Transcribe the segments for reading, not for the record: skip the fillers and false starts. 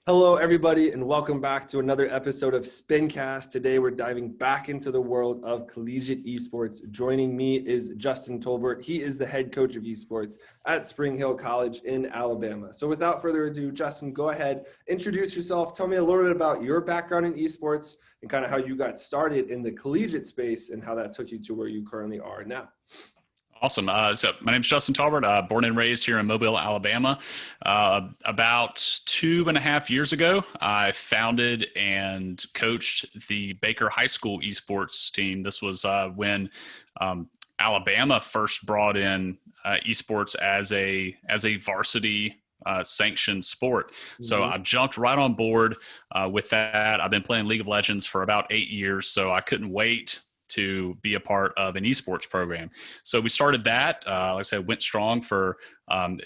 Hello, everybody, and welcome back to another episode of Spincast. Today, we're diving back into the world of collegiate esports. Joining me is Justin Tolbert. He is the head coach of esports at Spring Hill College in Alabama. So without further ado, Justin, go ahead, introduce yourself. Tell me a little bit about your background in esports and kind of how you got started in the collegiate space and how that took you to where you currently are now. Awesome. So my name is Justin Talbert, born and raised here in Mobile, Alabama. About 2.5 years ago, I founded and coached the Baker High School esports team. This was when Alabama first brought in esports as a varsity sanctioned sport. So I jumped right on board with that. I've been playing League of Legends for about 8 years, so I couldn't wait to be a part of an esports program. So we started that, like I said, went strong for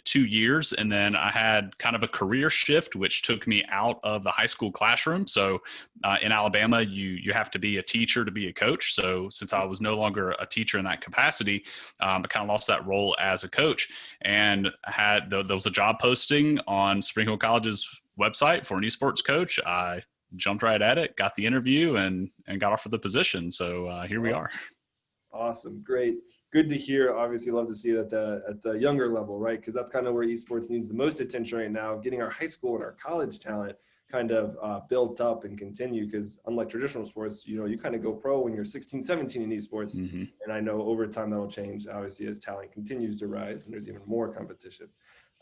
2 years. And then I had kind of a career shift, which took me out of the high school classroom. So in Alabama, you have to be a teacher to be a coach. So since I was no longer a teacher in that capacity, I kind of lost that role as a coach, and there was a job posting on Spring Hill College's website for an esports coach. I jumped right at it, got the interview, and got offered the position. So here we are. Awesome. Great. Good to hear. Obviously love to see it at the younger level, right? Because that's kind of where esports needs the most attention right now, getting our high school and our college talent kind of built up and continue. Because unlike traditional sports, you kind of go pro when you're 16, 17 in esports. And I know over time that'll change, obviously, as talent continues to rise and there's even more competition.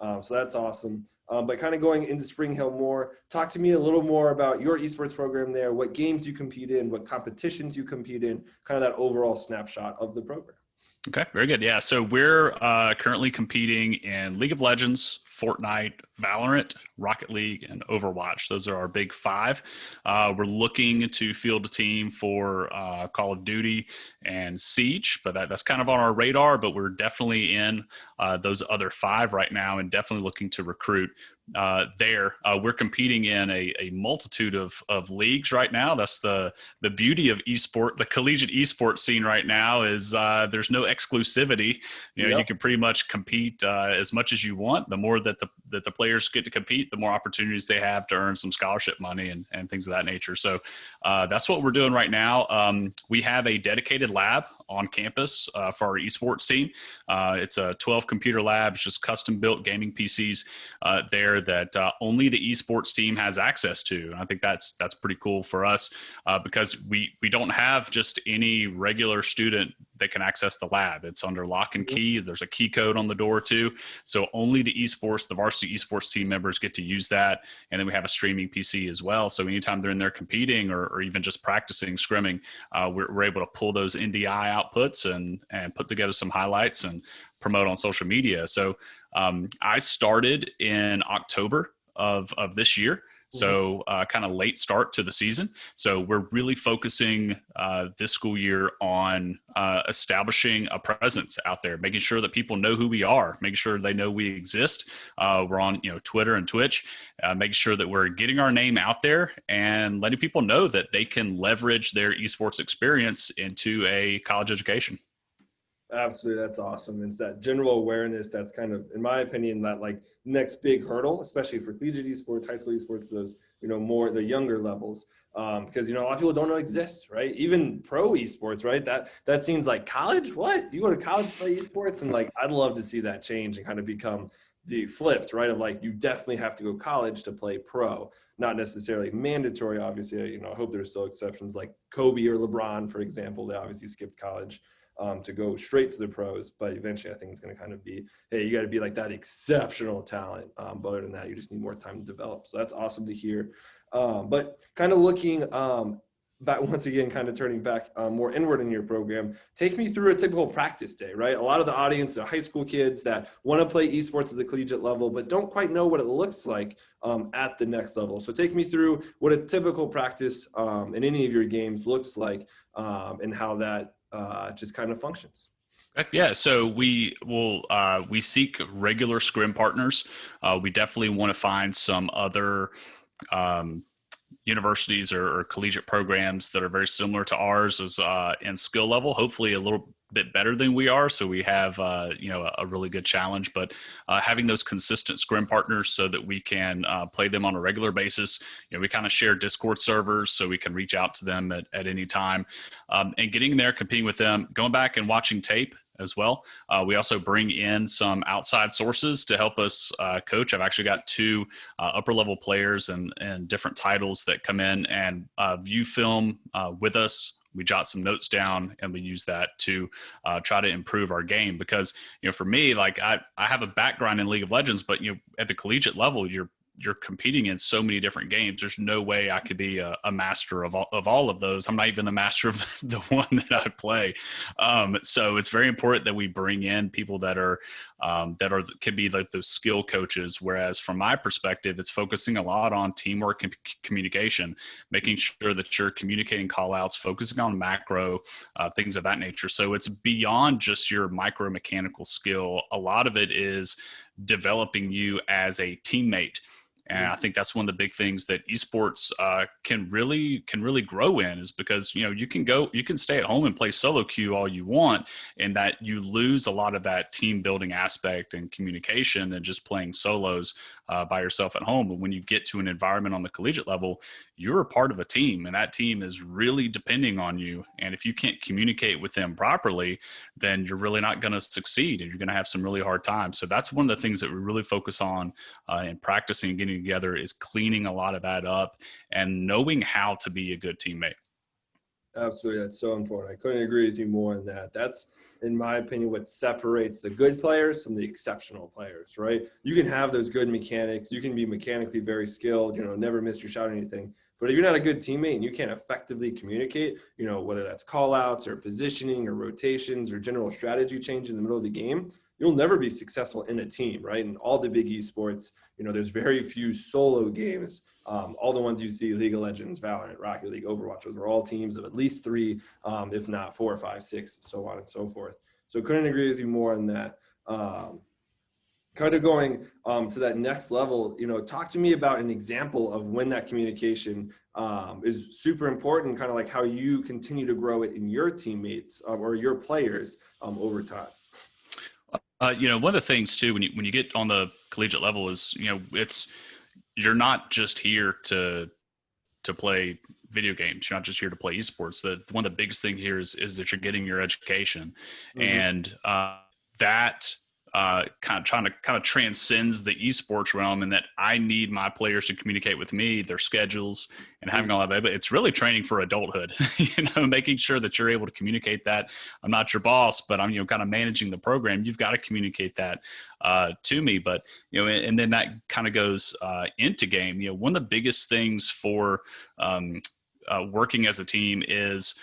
So that's awesome. But kind of going into Spring Hill more, talk to me a little more about your esports program there, what games you compete in, what competitions you compete in, kind of that overall snapshot of the program. Okay, very good. Yeah, so we're currently competing in League of Legends, Fortnite, Valorant, Rocket League, and Overwatch. Those are our big five. We're looking to field a team for Call of Duty and Siege, but that's kind of on our radar, but we're definitely in those other five right now and definitely looking to recruit there. We're competing in a multitude of leagues right now. That's the beauty of esport. The collegiate esports scene right now is there's no exclusivity. You can pretty much compete as much as you want. The more that the players get to compete, the more opportunities they have to earn some scholarship money and things of that nature. So that's what we're doing right now. We have a dedicated lab on campus for our esports team. It's a 12 computer lab. It's just custom built gaming PCs there that only the esports team has access to. And I think that's pretty cool for us because we don't have just any regular student that can access the lab. It's under lock and key. There's a key code on the door too. So only the varsity esports team members get to use that. And then we have a streaming PC as well. So anytime they're in there competing or even just practicing scrimming, we're able to pull those NDI outputs and put together some highlights and promote on social media. So I started in October of this year. So kind of late start to the season. So we're really focusing this school year on establishing a presence out there, making sure that people know who we are, making sure they know we exist. We're on Twitter and Twitch, making sure that we're getting our name out there and letting people know that they can leverage their esports experience into a college education. Absolutely. That's awesome. It's that general awareness that's kind of, in my opinion, that like next big hurdle, especially for collegiate esports, high school esports, those, more the younger levels. Because, a lot of people don't know exists, right? Even pro esports, right? That seems like college. What? You go to college to play esports? And like, I'd love to see that change and kind of become the flipped, right? Of like, you definitely have to go college to play pro, not necessarily mandatory. Obviously, I hope there's still exceptions like Kobe or LeBron, for example, they obviously skipped college to go straight to the pros, but eventually I think it's going to kind of be, hey, you got to be like that exceptional talent. But other than that, you just need more time to develop. So that's awesome to hear. But kind of looking back once again, kind of turning back more inward in your program, take me through a typical practice day, right? A lot of the audience are high school kids that want to play esports at the collegiate level, but don't quite know what it looks like at the next level. So take me through what a typical practice in any of your games looks like and how that just kind of functions. Yeah, so we seek regular scrim partners. We definitely want to find some other universities or collegiate programs that are very similar to ours as in skill level, hopefully a little bit better than we are. So we have, a really good challenge, but having those consistent scrim partners so that we can play them on a regular basis. We kind of share Discord servers so we can reach out to them at any time, and getting there, competing with them, going back and watching tape as well. We also bring in some outside sources to help us coach. I've actually got two upper level players and different titles that come in and view film with us. We jot some notes down and we use that to try to improve our game. Because, for me, like I have a background in League of Legends, but, at the collegiate level, you're competing in so many different games. There's no way I could be a master of all of those. I'm not even the master of the one that I play. So it's very important that we bring in people that could be like those skill coaches. Whereas from my perspective, it's focusing a lot on teamwork and communication, making sure that you're communicating call outs, focusing on macro, things of that nature. So it's beyond just your micro mechanical skill. A lot of it is developing you as a teammate. And I think that's one of the big things that esports can really grow in, is because, you can stay at home and play solo queue all you want, and that you lose a lot of that team building aspect and communication and just playing solos by yourself at home. But when you get to an environment on the collegiate level, you're a part of a team, and that team is really depending on you. And if you can't communicate with them properly, then you're really not going to succeed, and you're going to have some really hard times. So that's one of the things that we really focus on in practicing and getting together, is cleaning a lot of that up and knowing how to be a good teammate. Absolutely. That's so important. I couldn't agree with you more on that. That's, in my opinion, what separates the good players from the exceptional players, right? You can have those good mechanics. You can be mechanically very skilled, never miss your shot or anything. But if you're not a good teammate and you can't effectively communicate, whether that's call outs or positioning or rotations or general strategy changes in the middle of the game, you'll never be successful in a team, right? And all the big esports, there's very few solo games. All the ones you see, League of Legends, Valorant, Rocket League, Overwatch, those are all teams of at least 3, if not 4 or 5, 6, so on and so forth. So couldn't agree with you more on that. Kind of going to that next level, talk to me about an example of when that communication is super important, kind of like how you continue to grow it in your teammates or your players over time. One of the things too, when you get on the collegiate level is, you're not just here to play video games. You're not just here to play esports. One of the biggest thing here is that you're getting your education, and that kind of transcends the esports realm, and that I need my players to communicate with me, their schedules, and having all that. But it's really training for adulthood, making sure that you're able to communicate that. I'm not your boss, but I'm, kind of managing the program. You've got to communicate that to me. But, and then that kind of goes into game. One of the biggest things for working as a team is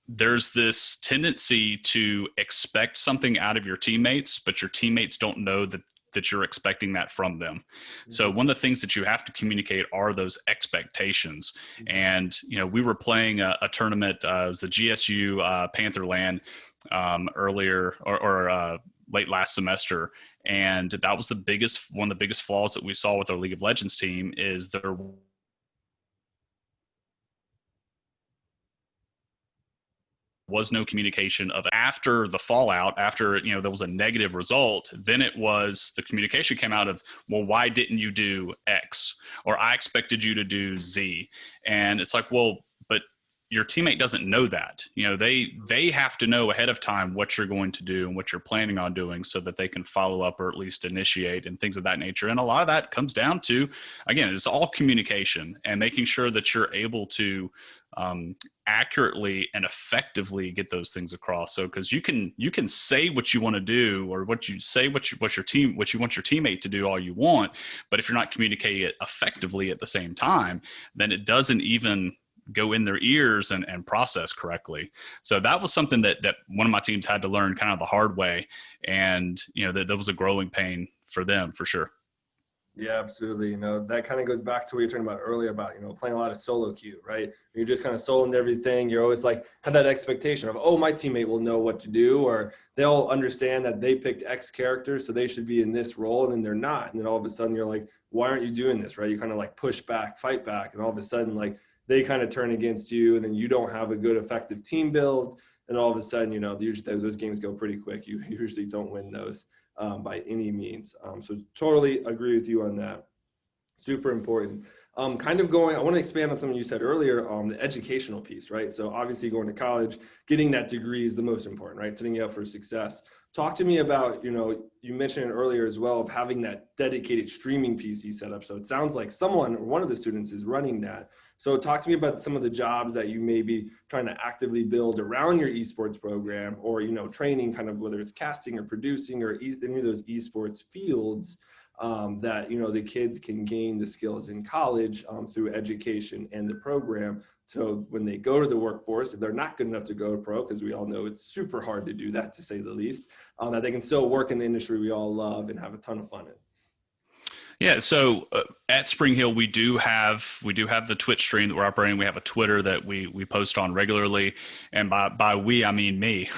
there's this tendency to expect something out of your teammates, but your teammates don't know that you're expecting that from them. Mm-hmm. So one of the things that you have to communicate are those expectations. Mm-hmm. And, we were playing a tournament, it was the GSU Pantherland earlier or late last semester. And that was one of the biggest flaws that we saw with our League of Legends team, is there was no communication of after the fallout, after, there was a negative result, then the communication came out of, well, why didn't you do X? Or I expected you to do Z. And it's like, well, but your teammate doesn't know that. They have to know ahead of time what you're going to do and what you're planning on doing, so that they can follow up or at least initiate and things of that nature. And a lot of that comes down to, again, it's all communication and making sure that you're able to accurately and effectively get those things across. So, because you can say what you want to do, or what you want your teammate to do all you want, but if you're not communicating it effectively at the same time, then it doesn't even go in their ears and process correctly. So that was something that one of my teams had to learn kind of the hard way. And, that was a growing pain for them, for sure. Yeah, absolutely. That kind of goes back to what you were talking about earlier about, playing a lot of solo queue, right? You're just kind of soloing everything. You're always like, have that expectation of, oh, my teammate will know what to do, or they'll understand that they picked X character, so they should be in this role, and then they're not. And then all of a sudden you're like, why aren't you doing this, right? You kind of like push back, fight back. And all of a sudden, like, they kind of turn against you, and then you don't have a good, effective team build. and all of a sudden, usually those games go pretty quick. You usually don't win those by any means. So totally agree with you on that. Super important. I want to expand on something you said earlier on the educational piece, right? So obviously going to college, getting that degree is the most important, right? Setting you up for success. Talk to me about, you mentioned it earlier as well, of having that dedicated streaming PC set up. So it sounds like someone or one of the students is running that. So talk to me about some of the jobs that you may be trying to actively build around your esports program, or, training, kind of whether it's casting or producing or any of those esports fields that the kids can gain the skills in college through education and the program. So when they go to the workforce, if they're not good enough to go to pro, because we all know it's super hard to do that, to say the least, that they can still work in the industry we all love and have a ton of fun in. Yeah, so at Spring Hill, we do have the Twitch stream that we're operating. We have a Twitter that we post on regularly, and by we I mean me.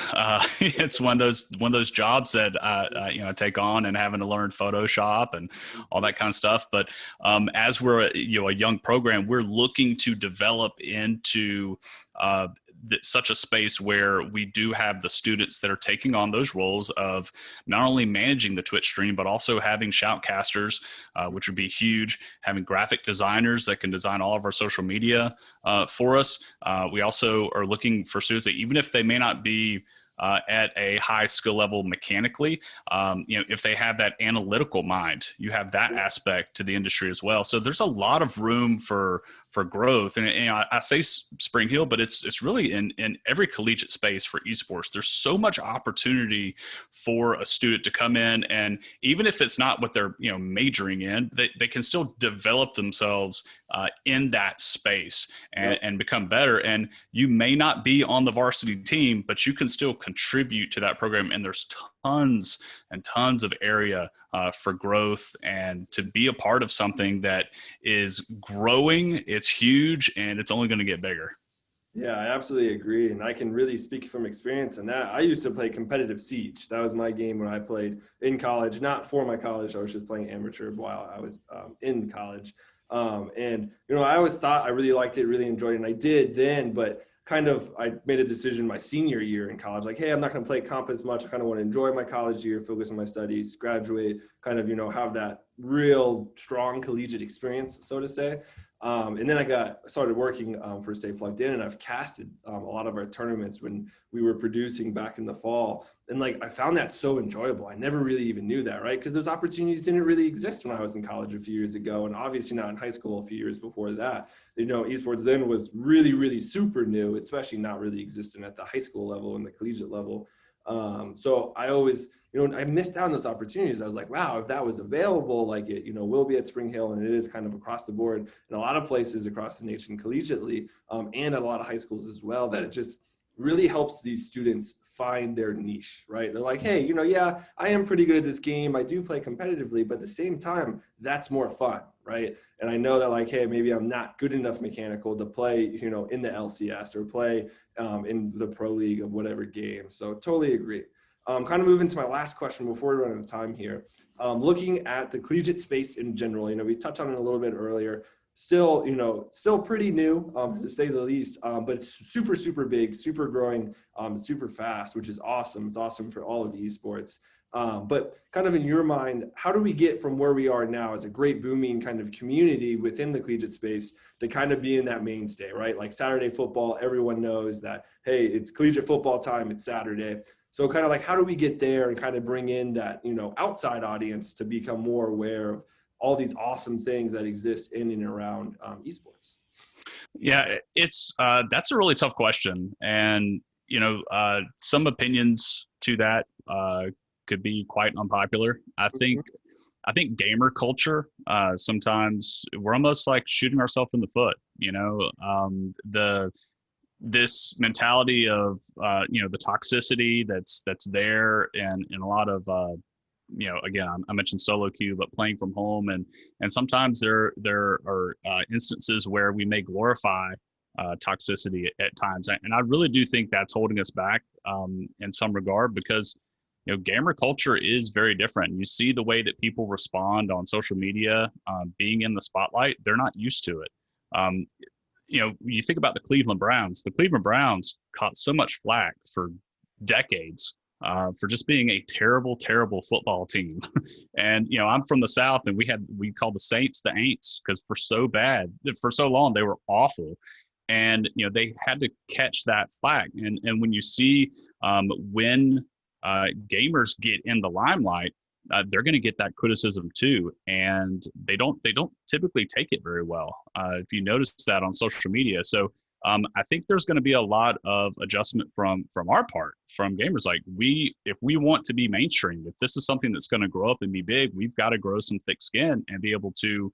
It's one of those jobs that I take on, and having to learn Photoshop and all that kind of stuff. But as we're a young program, we're looking to develop into such a space where we do have the students that are taking on those roles of not only managing the Twitch stream, but also having shoutcasters, which would be huge, having graphic designers that can design all of our social media for us. We also are looking for students that, even if they may not be at a high skill level mechanically, if they have that analytical mind, you have that aspect to the industry as well. So there's a lot of room for growth. And I say Spring Hill, but it's really in every collegiate space for esports. There's so much opportunity for a student to come in, and even if it's not what they're majoring in, they can still develop themselves in that space and become better. And you may not be on the varsity team, but you can still contribute to that program. And there's tons and tons of area for growth, and to be a part of something that is growing. It's huge, and it's only going to get bigger. Yeah, I absolutely agree. And I can really speak from experience in that. I used to play competitive Siege. That was my game when I played in college, not for my college. I was just playing amateur while I was in college. And I always thought I really liked it, really enjoyed it. And I did then, but I made a decision my senior year in college, like, hey, I'm not going to play comp as much. I kind of want to enjoy my college year, focus on my studies, graduate, have that real strong collegiate experience, so to say. And then I started working for Stay Plugged In, and I've casted a lot of our tournaments when we were producing back in the fall. And I found that so enjoyable. I never really even knew that, right? Because those opportunities didn't really exist when I was in college a few years ago, and obviously not in high school a few years before that. Esports then was really, really super new, especially not really existing at the high school level and the collegiate level. So I always, I missed out on those opportunities. I was like, wow, if that was available, it, will be at Spring Hill, and it is kind of across the board in a lot of places across the nation collegiately, and at a lot of high schools as well, that it just really helps these students find their niche, right? They're like, hey, yeah, I am pretty good at this game. I do play competitively, but at the same time, that's more fun, right? And I know that hey, maybe I'm not good enough mechanical to play, in the LCS or play in the pro league of whatever game. So totally agree. Kind of moving to my last question before we run out of time here. Looking at the collegiate space in general, we touched on it a little bit earlier. Still pretty new, to say the least, but it's super, super big, super growing, super fast, which is awesome. It's awesome for all of esports. But kind of in your mind, how do we get from where we are now as a great booming kind of community within the collegiate space to kind of be in that mainstay, right? Like Saturday football, everyone knows that, hey, it's collegiate football time, it's Saturday. So kind of how do we get there and kind of bring in that, outside audience to become more aware of all these awesome things that exist in and around esports? Yeah, that's a really tough question. And, some opinions to that could be quite unpopular. I think gamer culture, sometimes we're almost like shooting ourselves in the foot, this mentality of, the toxicity that's there, and a lot of, again, I mentioned solo queue, but playing from home, and sometimes there are instances where we may glorify toxicity at times, and I really do think that's holding us back in some regard, because gamer culture is very different. You see the way that people respond on social media, being in the spotlight, they're not used to it. you think about the Cleveland Browns. The Cleveland Browns caught so much flack for decades for just being a terrible, terrible football team. And I'm from the South, and we called the Saints the Aints because for so long they were awful. And they had to catch that flack. And when you see when gamers get in the limelight, they're going to get that criticism too, and they don't typically take it very well. If you notice that on social media, so I think there's going to be a lot of adjustment from our part, from gamers. Like if we want to be mainstream, if this is something that's going to grow up and be big, we've got to grow some thick skin and be able to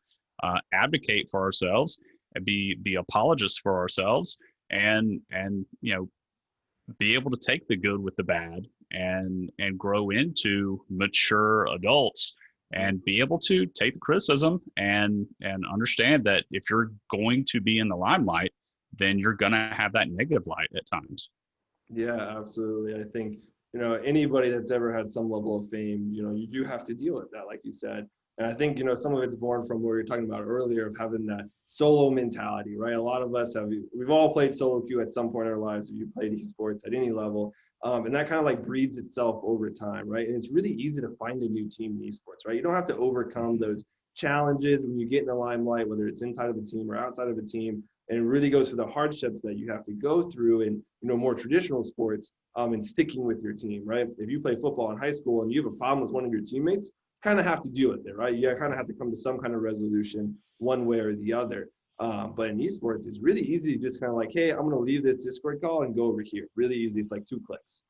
advocate for ourselves and be apologists for ourselves, and be able to take the good with the bad and grow into mature adults and be able to take the criticism and understand that if you're going to be in the limelight, then you're going to have that negative light at times. Yeah, absolutely. I think, anybody that's ever had some level of fame, you do have to deal with that, like you said. And I think, some of it's born from what we were talking about earlier of having that solo mentality, right? A lot of us we've all played solo queue at some point in our lives if you played esports at any level. And that kind of like breeds itself over time, right? And it's really easy to find a new team in esports, right? You don't have to overcome those challenges when you get in the limelight, whether it's inside of a team or outside of a team, and really go through the hardships that you have to go through in more traditional sports, and sticking with your team, right? If you play football in high school and you have a problem with one of your teammates, kind of have to deal with it, right? You kind of have to come to some kind of resolution one way or the other. But in esports, it's really easy to just kind of like, hey, I'm going to leave this Discord call and go over here. Really easy. It's like 2 clicks.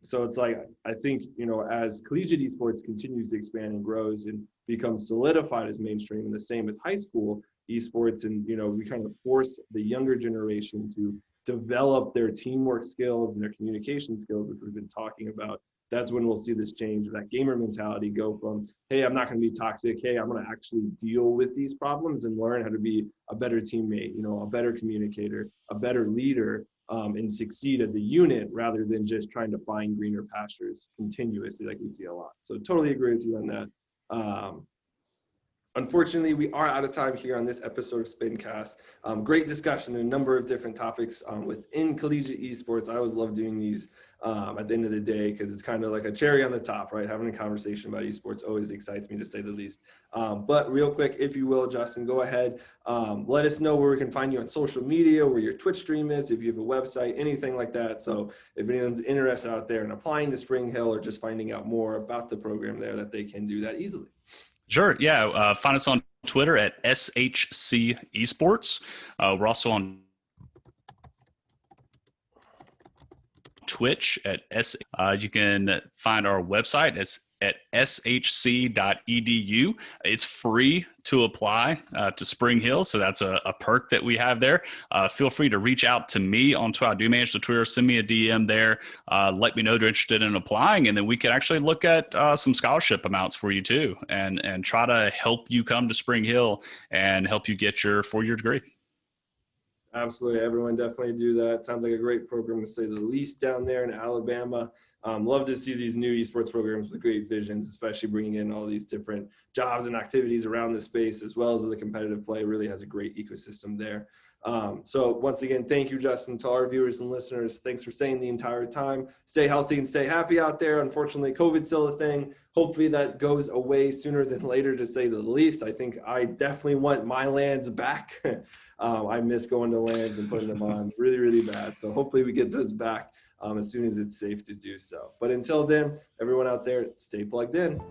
So it's like, I think, as collegiate esports continues to expand and grows and becomes solidified as mainstream, and the same with high school esports, and, we kind of force the younger generation to develop their teamwork skills and their communication skills, which we've been talking about. That's when we'll see this change, that gamer mentality go from, hey, I'm not going to be toxic. Hey, I'm going to actually deal with these problems and learn how to be a better teammate, a better communicator, a better leader, and succeed as a unit rather than just trying to find greener pastures continuously like we see a lot. So totally agree with you on that. Unfortunately, we are out of time here on this episode of Spincast. Great discussion, a number of different topics within collegiate esports. I always love doing these at the end of the day because it's kind of like a cherry on the top, right? Having a conversation about esports always excites me, to say the least. But real quick, if you will, Justin, go ahead. Let us know where we can find you on social media, where your Twitch stream is, if you have a website, anything like that. So if anyone's interested out there in applying to Spring Hill or just finding out more about the program there, that they can do that easily. Sure. Yeah. Find us on Twitter at SHC Esports. We're also on Twitch at S. You can find our website at shc.edu. It's free to apply to Spring Hill, so that's a perk that we have there. Feel free to reach out to me on Twitter. I do manage the Twitter. Send me a DM there. Let me know you're interested in applying, and then we can actually look at some scholarship amounts for you too, and try to help you come to Spring Hill and help you get your 4-year degree. Absolutely. Everyone definitely do that. Sounds like a great program, to say the least, down there in Alabama. Love to see these new esports programs with great visions, especially bringing in all these different jobs and activities around the space, as well as with the competitive play. Really has a great ecosystem there. So once again, thank you, Justin, to our viewers and listeners. Thanks for staying the entire time. Stay healthy and stay happy out there. Unfortunately, COVID's still a thing. Hopefully that goes away sooner than later, to say the least. I think I definitely want my lands back. I miss going to lands and putting them on really, really bad. So hopefully we get those back as soon as it's safe to do so. But until then, everyone out there, stay plugged in.